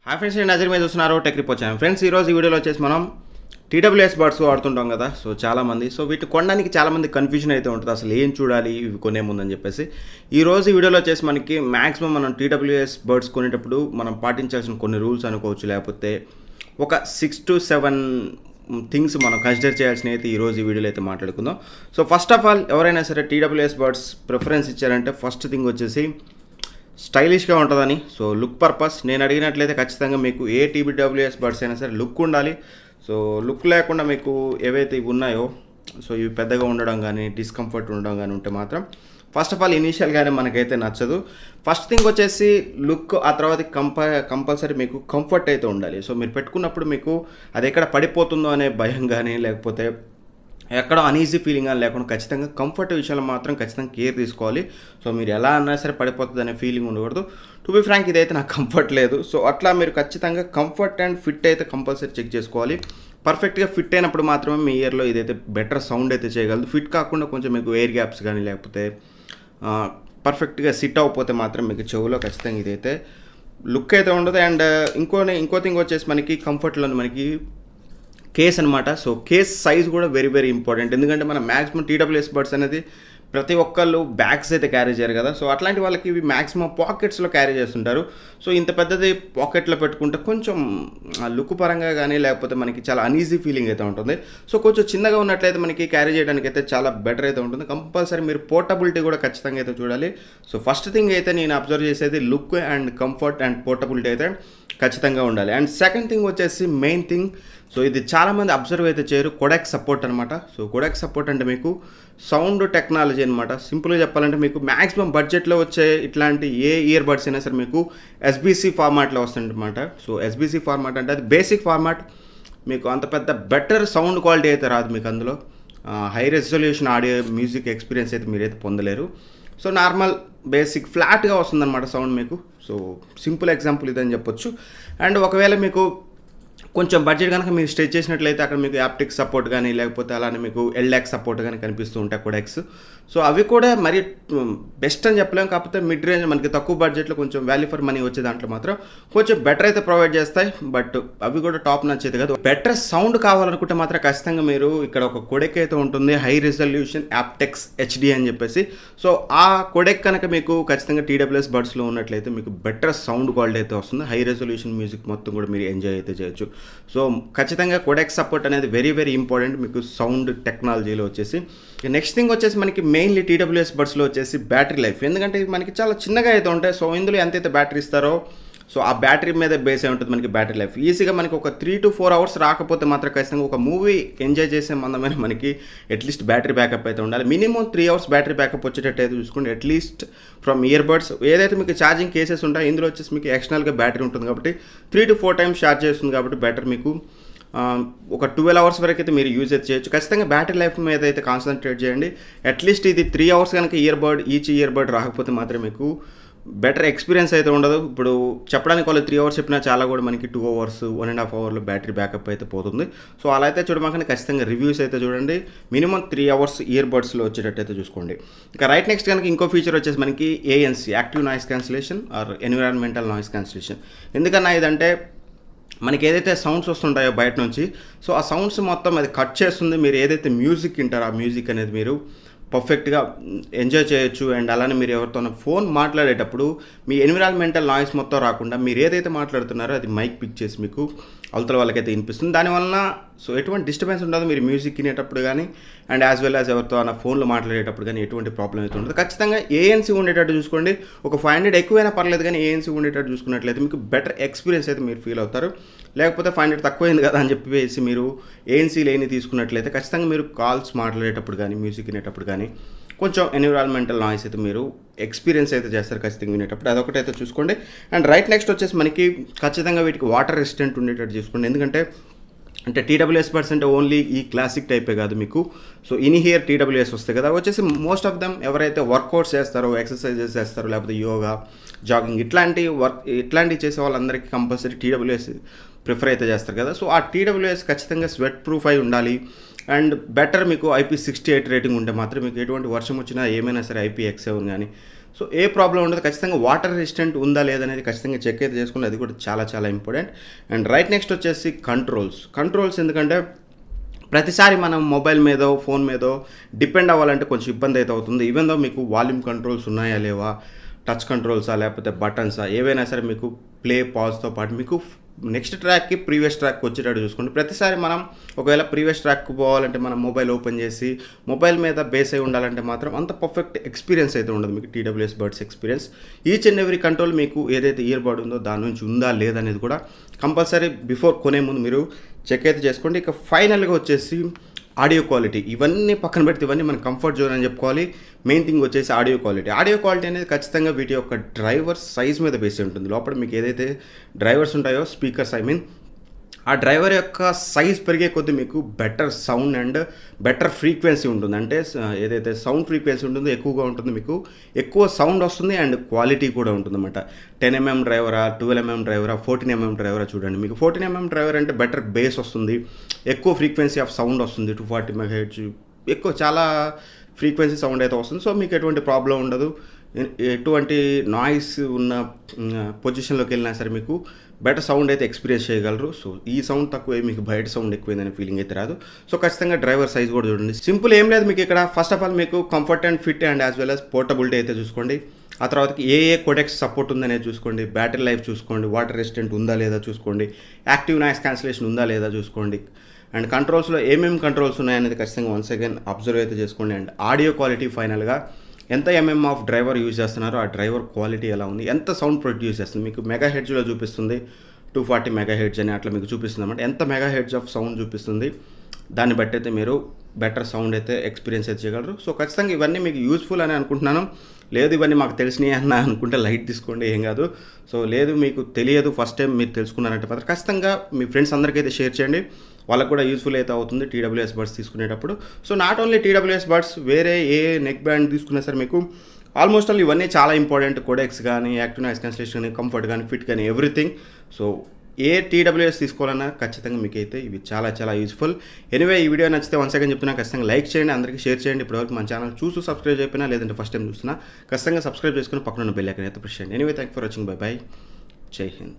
Hi friends, నేను నజర్ మీద చూస్తున్నారు టెక్ రిపోర్ట్ ఛానల్. ఫ్రెండ్స్, ఈరోజు ఈ వీడియోలో వచ్చేసి మనం TWS బడ్స్ వాడుతుంటాం కదా. సో చాలామంది వీటి కొనడానికి చాలామంది కన్ఫ్యూజన్ అయితే ఉంటుంది, అసలు ఏం చూడాలి ఇవి కొనే ముందని చెప్పేసి. ఈరోజు ఈ వీడియోలో వచ్చేసి మనకి మ్యాక్సిమం మనం TWS బడ్స్ కొనేటప్పుడు మనం పాటించాల్సిన కొన్ని రూల్స్ అనుకోవచ్చు, లేకపోతే ఒక 6 to 7 థింగ్స్ మనం కన్సిడర్ చేయాల్సినవి అయితే ఈరోజు ఈ వీడియోలో అయితే మాట్లాడుకుందాం. సో ఫస్ట్ ఆఫ్ ఆల్, ఎవరైనా సరే TWS బడ్స్ ప్రిఫరెన్స్ ఇచ్చారంటే ఫస్ట్ థింగ్ వచ్చేసి స్టైలిష్గా ఉంటుందని. సో లుక్ పర్పస్ నేను అడిగినట్లయితే ఖచ్చితంగా మీకు ఏ TWS బడ్స్ అయినా సరే లుక్ ఉండాలి. సో లుక్ లేకుండా మీకు ఏవైతే ఇవి ఉన్నాయో, సో ఇవి పెద్దగా ఉండడం కానీ డిస్కంఫర్ట్ ఉండడం కానీ ఉంటే మాత్రం ఫస్ట్ ఆఫ్ ఆల్ ఇనీషియల్గానే మనకైతే నచ్చదు. ఫస్ట్ థింగ్ వచ్చేసి లుక్, ఆ తర్వాత కంపల్సరీ మీకు కంఫర్ట్ అయితే ఉండాలి. సో మీరు పెట్టుకున్నప్పుడు మీకు అది ఎక్కడ పడిపోతుందో అనే భయం కానీ, లేకపోతే ఎక్కడో అనీజీ ఫీలింగ్ అని లేకుండా ఖచ్చితంగా కంఫర్ట్ విషయంలో మాత్రం ఖచ్చితంగా కేర్ తీసుకోవాలి. సో మీరు ఎలా అన్నా సరే పడిపోతుంది అనే ఫీలింగ్ ఉండకూడదు. టు బి ఫ్రాంక్, ఇదైతే నాకు కంఫర్ట్ లేదు. సో అట్లా మీరు ఖచ్చితంగా కంఫర్ట్ అండ్ ఫిట్ అయితే కంపల్సరీ చెక్ చేసుకోవాలి. పర్ఫెక్ట్గా ఫిట్ అయినప్పుడు మాత్రమే మీ ఇయర్లో ఇదైతే బెటర్ సౌండ్ అయితే చేయగలదు. ఫిట్ కాకుండా కొంచెం మీకు ఎయిర్ గ్యాప్స్ కానీ, లేకపోతే పర్ఫెక్ట్గా సిట్ అవ్వకపోతే మాత్రం మీకు చెవులో ఖచ్చితంగా ఇదైతే లుక్ అయితే ఉండదు. అండ్ ఇంకో థింగ్ వచ్చేసి మనకి కంఫర్ట్లో మనకి కేస్ అనమాట. సో కేస్ సైజ్ కూడా వెరీ వెరీ ఇంపార్టెంట్. ఎందుకంటే మన మ్యాక్సిమం TWS బడ్స్ అనేది ప్రతి ఒక్కళ్ళు బ్యాగ్స్ అయితే క్యారీ చేయరు కదా. సో అట్లాంటి వాళ్ళకి ఇవి మ్యాక్సిమం పాకెట్స్లో క్యారీ చేస్తుంటారు. సో ఇంత పెద్దది పాకెట్లో పెట్టుకుంటే కొంచెం లుక్ పరంగా కానీ, లేకపోతే మనకి చాలా అనీజీ ఫీలింగ్ అయితే ఉంటుంది. సో కొంచెం చిన్నగా ఉన్నట్లయితే మనకి క్యారీ చేయడానికి అయితే చాలా బెటర్ అయితే ఉంటుంది. కంపల్సరీ మీరు పోర్టబిలిటీ కూడా ఖచ్చితంగా అయితే చూడాలి. సో ఫస్ట్ థింగ్ అయితే నేను అబ్జర్వ్ చేసేది look and comfort and portability అయితే ఖచ్చితంగా ఉండాలి. అండ్ సెకండ్ థింగ్ వచ్చేసి మెయిన్ థింగ్, సో ఇది చాలామంది అబ్జర్వ్ అయితే చేయరు, కొడాక్ సపోర్ట్ అనమాట. సో కొడాక్ సపోర్ట్ అంటే మీకు సౌండ్ టెక్నాలజీ అనమాట. సింపుల్గా చెప్పాలంటే మీకు మ్యాక్సిమం బడ్జెట్లో వచ్చే ఇట్లాంటి ఏ ఇయర్ బడ్స్ అయినా సరే మీకు SBC ఫార్మాట్లో వస్తుందన్నమాట. సో SBC ఫార్మాట్ అంటే అది బేసిక్ ఫార్మాట్. మీకు అంత పెద్ద బెటర్ సౌండ్ క్వాలిటీ అయితే రాదు మీకు అందులో. High resolution audio music experience అయితే మీరైతే పొందలేరు. సో నార్మల్ బేసిక్ ఫ్లాట్గా వస్తుందన్నమాట సౌండ్ మీకు. సో సింపుల్ ఎగ్జాంపుల్ ఇదని చెప్పొచ్చు. అండ్ ఒకవేళ మీకు కొంచెం బడ్జెట్ కనుక మీరు స్ట్రెచ్ చేసినట్లయితే అక్కడ మీకు యాప్టిక్ సపోర్ట్ కానీ, లేకపోతే అలానే మీకు LX సపోర్ట్ కానీ కనిపిస్తూ ఉంటాయి కొడాక్స్. సో అవి కూడా మరి బెస్ట్ అని చెప్పలేము, కాకపోతే మిడ్ రేంజ్ మనకి తక్కువ బడ్జెట్లో కొంచెం వాల్యూ ఫర్ మనీ వచ్చే దాంట్లో మాత్రం కొంచెం బెటర్ అయితే ప్రొవైడ్ చేస్తాయి. బట్ అవి కూడా టాప్ నచ్చేది కదా. బెటర్ సౌండ్ కావాలనుకుంటే మాత్రం ఖచ్చితంగా మీరు ఇక్కడ ఒక కొడెక్ అయితే ఉంటుంది, హై రిజల్యూషన్ యాప్టెక్స్ HD అని చెప్పేసి. సో ఆ కొడెక్ కనుక మీకు ఖచ్చితంగా TWS బడ్స్లో ఉన్నట్లయితే మీకు బెటర్ సౌండ్ క్వాలిటీ అయితే వస్తుంది. హై రెజల్యూషన్ మ్యూజిక్ మొత్తం కూడా మీరు ఎంజాయ్ అయితే చేయొచ్చు. సో ఖచ్చితంగా కొడెక్ సపోర్ట్ అనేది వెరీ వెరీ ఇంపార్టెంట్ మీకు సౌండ్ టెక్నాలజీలో వచ్చేసి. నెక్స్ట్ థింగ్ వచ్చేసి మనకి మెయిన్లీ TWS బడ్స్లో వచ్చేసి బ్యాటరీ లైఫ్. ఎందుకంటే ఇది మనకి చాలా చిన్నగా అయితే ఉంటాయి. సో ఇందులో ఎంతైతే బ్యాటరీ ఇస్తారో సో ఆ బ్యాటరీ మీద బేస్ అయి ఉంటుంది మనకి బ్యాటరీ లైఫ్. ఈజీగా మనకి ఒక 3 to 4 అవర్స్ రాకపోతే మాత్రం ఖచ్చితంగా ఒక మూవీ ఎంజాయ్ చేసే మందమైన మనకి అట్లీస్ట్ బ్యాటరీ బ్యాకప్ అయితే ఉండాలి. మినిమం 3 అవర్స్ బ్యాటరీ బ్యాకప్ వచ్చేటట్టు అయితే చూసుకోండి. అట్లీస్ట్ ఫ్రమ్ ఇయర్ బడ్స్ ఏదైతే మీకు ఛార్జింగ్ కేసెస్ ఉంటాయో ఇందులో వచ్చేసి మీకు ఎక్స్టర్నల్గా బ్యాటరీ ఉంటుంది కాబట్టి 3 to 4 టైమ్స్ ఛార్జ్ చేస్తుంది కాబట్టి బెటర్ మీకు ఒక 12 అవర్స్ వరకు అయితే మీరు యూజ్ అయితే చేయొచ్చు. ఖచ్చితంగా బ్యాటరీ లైఫ్ మీద అయితే కాన్సన్ట్రేట్ చేయండి. అట్లీస్ట్ ఇది 3 అవర్స్ కనుక ఈచ్ ఇయర్ బడ్ రాకపోతే మాత్రం మీకు బెటర్ ఎక్స్పీరియన్స్ అయితే ఉండదు. ఇప్పుడు చెప్పడానికి వాళ్ళు 3 అవర్స్ చెప్పినా చాలా కూడా మనకి 2 అవర్స్ 1.5 అవర్లో బ్యాటరీ బ్యాకప్ అయితే పోతుంది. సో అలా అయితే చూడమాకనే ఖచ్చితంగా రివ్యూస్ అయితే చూడండి. మినిమం 3 అవర్స్ ఇయర్ బడ్స్లో వచ్చేటట్టు అయితే చూసుకోండి. ఇంకా రైట్ నెక్స్ట్ కనుక ఇంకో ఫీచర్ వచ్చేసి మనకి ANC, active noise cancellation are environmental noise cancellation. ఎందుకన్నా ఇదంటే మనకి ఏదైతే సౌండ్స్ వస్తుంటాయో బయట నుంచి, సో ఆ సౌండ్స్ మొత్తం అది కట్ చేస్తుంది. మీరు ఏదైతే మ్యూజిక్ వింటారో ఆ మ్యూజిక్ అనేది మీరు పర్ఫెక్ట్గా ఎంజాయ్ చేయొచ్చు. అండ్ అలానే మీరు ఎవరితోనో ఫోన్ మాట్లాడేటప్పుడు మీ ఎన్విరాన్మెంటల్ నాయిస్ మొత్తం రాకుండా మీరు ఏదైతే మాట్లాడుతున్నారో అది మైక్ పిక్ చేసి మీకు అవతల వాళ్ళకైతే వినిపిస్తుంది. దానివల్ల సో ఎటువంటి డిస్టర్బెన్స్ ఉండదు మీరు మ్యూజిక్ వినేటప్పుడు కానీ, అండ్ యాజ్ వెల్ యాజ్ ఎవరితో అన్న ఫోన్లో మాట్లాడేటప్పుడు కానీ ఎటువంటి ప్రాబ్లం అయితే ఉండదు. ఖచ్చితంగా ANC ఉండేటట్టు చూసుకోండి. ఒక 500 ఎక్కువైనా పర్లేదు, కానీ ANC ఉండేటట్టు చూసుకున్నట్లయితే మీకు బెటర్ ఎక్స్పీరియన్స్ అయితే మీరు ఫీల్ అవుతారు. లేకపోతే 500 తక్కువైంది కదా అని చెప్పేసి మీరు ANC లేని తీసుకున్నట్లయితే ఖచ్చితంగా మీరు కాల్స్ మాట్లాడేటప్పుడు కానీ, మ్యూజిక్ వినేటప్పుడు కానీ కొంచెం ఎన్విరాన్మెంటల్ నాయిస్ అయితే మీరు ఎక్స్పీరియన్స్ అయితే చేస్తారు ఖచ్చితంగా వినేటప్పుడు. అదొకటైతే చూసుకోండి. అండ్ రైట్ నెక్స్ట్ వచ్చేసి మనకి ఖచ్చితంగా వీటికి వాటర్ రెసిస్టెంట్ ఉండేటట్టు చూసుకోండి. ఎందుకంటే TWS బడ్స్ అంటే ఓన్లీ ఈ క్లాసిక్ టైపే కాదు మీకు. సో ఇన్హియర్ TWS వస్తాయి కదా, వచ్చేసి మోస్ట్ ఆఫ్ దెమ్ ఎవరైతే వర్కౌట్స్ చేస్తారో, ఎక్సర్సైజెస్ చేస్తారో, లేకపోతే యోగా, జాగింగ్ ఇట్లాంటివి చేసే వాళ్ళందరికీ కంపల్సరీ TWS ప్రిఫర్ అయితే చేస్తారు కదా. సో ఆ TWS ఖచ్చితంగా స్వెట్ ప్రూఫ్ అయి ఉండాలి. అండ్ బెటర్ మీకు IP68 రేటింగ్ ఉంటే మాత్రం మీకు ఎటువంటి వర్షం వచ్చినా ఏమైనా సరే IPX7 కానీ సో ఏ ప్రాబ్లం ఉండదు. ఖచ్చితంగా వాటర్ రెసిస్టెంట్ ఉందా లేదనేది ఖచ్చితంగా చెక్ అయితే చేసుకోండి. అది కూడా చాలా చాలా ఇంపార్టెంట్. అండ్ రైట్ నెక్స్ట్ వచ్చేసి కంట్రోల్స్ ఎందుకంటే ప్రతిసారి మనం మొబైల్ మీదో ఫోన్ మీదో డిపెండ్ అవ్వాలంటే కొంచెం ఇబ్బంది అయితే అవుతుంది. ఈవెన్ దో మీకు వాల్యూమ్ కంట్రోల్స్ ఉన్నాయా లేవా, టచ్ కంట్రోల్సా లేకపోతే బటన్సా ఏవైనా సరే మీకు ప్లే పాజ్తో పాటు మీకు నెక్స్ట్ ట్రాక్కి ప్రీవియస్ ట్రాక్కి వచ్చేటట్టు చూసుకోండి. ప్రతిసారి మనం ఒకవేళ ప్రీవియస్ ట్రాక్కి పోవాలంటే మనం మొబైల్ ఓపెన్ చేసి మొబైల్ మీద బేస్ అయి ఉండాలంటే మాత్రం అంత పర్ఫెక్ట్ ఎక్స్పీరియన్స్ అయితే ఉండదు మీకు TWS buds experience. Each and every control మీకు ఏదైతే ఇయర్ బడ్ ఉందో దాని నుంచి ఉందా లేదనేది కూడా కంపల్సరీ బిఫోర్ కొనే ముందు మీరు చెక్ అయితే చేసుకోండి. ఇక ఫైనల్గా వచ్చేసి ఆడియో క్వాలిటీ. ఇవన్నీ పక్కన పెడితే ఇవన్నీ మన కంఫర్ట్ జోన్ అని చెప్పుకోవాలి. మెయిన్ థింగ్ వచ్చేసి ఆడియో క్వాలిటీ అనేది ఖచ్చితంగా వీటి యొక్క డ్రైవర్ సైజ్ మీద బేస్ ఉంటుంది. లోపల మీకు ఏదైతే డ్రైవర్స్ ఉంటాయో స్పీకర్స్ ఆ డ్రైవర్ యొక్క సైజ్ పెరిగే కొద్దీ మీకు better sound and better frequency ఉంటుంది. అంటే ఏదైతే సౌండ్ ఫ్రీక్వెన్సీ ఉంటుందో ఎక్కువగా ఉంటుంది, మీకు ఎక్కువ సౌండ్ వస్తుంది అండ్ క్వాలిటీ కూడా ఉంటుందన్నమాట. 10mm డ్రైవరా, 12mm డ్రైవరా, 14mm డ్రైవరా చూడండి. మీకు 14mm డ్రైవర్ అంటే బెటర్ బేస్ వస్తుంది, ఎక్కువ ఫ్రీక్వెన్సీ ఆఫ్ సౌండ్ వస్తుంది. 240 MHz ఎక్కువ చాలా ఫ్రీక్వెన్సీ సౌండ్ అయితే వస్తుంది. సో మీకు ఎటువంటి ప్రాబ్లం ఉండదు. ఎటువంటి నాయిస్ ఉన్న పొజిషన్లోకి వెళ్ళినా సరే మీకు బెటర్ సౌండ్ అయితే ఎక్స్పీరియన్స్ చేయగలరు. సో ఈ సౌండ్ తక్కువే, మీకు బయట సౌండ్ ఎక్కువైందనే ఫీలింగ్ అయితే రాదు. సో ఖచ్చితంగా డ్రైవర్ సైజ్ కూడా చూడండి. సింపుల్ ఏం లేదు మీకు ఇక్కడ. ఫస్ట్ ఆఫ్ ఆల్ మీకు comfort and fit and as well as portability అయితే చూసుకోండి. ఆ తర్వాతకి ఏ కోడెక్స్ సపోర్ట్ ఉందనేది చూసుకోండి, బ్యాటరీ లైఫ్ చూసుకోండి, వాటర్ రెసిస్టెంట్ ఉందా లేదా చూసుకోండి, యాక్టివ్ నాయిస్ క్యాన్సిలేషన్ ఉందా లేదా చూసుకోండి. అండ్ కంట్రోల్స్లో ఏమేమి కంట్రోల్స్ ఉన్నాయనేది ఖచ్చితంగా వన్స్ అగైన్ అబ్జర్వ్ అయితే చేసుకోండి. అండ్ ఆడియో క్వాలిటీ ఫైనల్గా ఎంత ఆఫ్ డ్రైవర్ యూజ్ చేస్తున్నారో ఆ డ్రైవర్ క్వాలిటీ ఎలా ఉంది, ఎంత సౌండ్ ప్రొడ్యూస్ చేస్తుంది. మీకు మెగాహెర్ట్జ్లో చూపిస్తుంది 240 MHz అని అట్లా మీకు చూపిస్తుంది అనమాట. ఎంత మెగాహెర్ట్జ్ ఆఫ్ సౌండ్ చూపిస్తుంది దాన్ని బట్టి అయితే మీరు బెటర్ సౌండ్ అయితే ఎక్స్పీరియన్స్ అయితే చేయగలరు. సో ఖచ్చితంగా ఇవన్నీ మీకు యూస్ఫుల్ అని అనుకుంటున్నాను. లేదు ఇవన్నీ మాకు తెలిసినాయి అన్న అనుకుంటే లైట్ తీసుకోండి, ఏం కాదు. సో లేదు మీకు తెలియదు ఫస్ట్ టైం మీరు తెలుసుకున్నారంటే మాత్రం ఖచ్చితంగా మీ ఫ్రెండ్స్ అందరికైతే షేర్ చేయండి. వాళ్ళకు కూడా యూస్ఫుల్ అయితే అవుతుంది TWS బడ్స్ తీసుకునేటప్పుడు. So not only TWS buds, వేరే ఏ నెక్ బ్యాండ్ తీసుకున్నా సరే మీకు ఆల్మోస్ట్ ఆల్ ఇవన్నీ చాలా ఇంపార్టెంట్. కోడెక్స్ కానీ, యాక్టివ్ నాయిస్ క్యాన్సిలేషన్ కానీ, కంఫర్ట్ కానీ, ఫిట్ కానీ, ఎవ్రీథింగ్. సో ఏ TWS తీసుకోవాలన్నా ఖచ్చితంగా మీకు అయితే ఇవి చాలా చాలా యూస్ఫుల్. ఎనీవే ఈ వీడియో నచ్చితే వన్స్ అగైన్ చెప్తున్నా ఖచ్చితంగా లైక్ చేయండి, అందరికీ షేర్ చేయండి. ఇప్పటివరకు మన ఛానల్ చూస్తూ సబ్స్క్రైబ్ అయిపోయినా లేదంటే ఫస్ట్ టైం చూస్తున్నా ఖచ్చితంగా సబ్స్క్రైబ్ చేసుకుని పక్కన ఉన్న బెల్ ఐకాన్ అయితే ప్రెస్ చేయండి. Anyway thank for watching. By by. జై హింద్.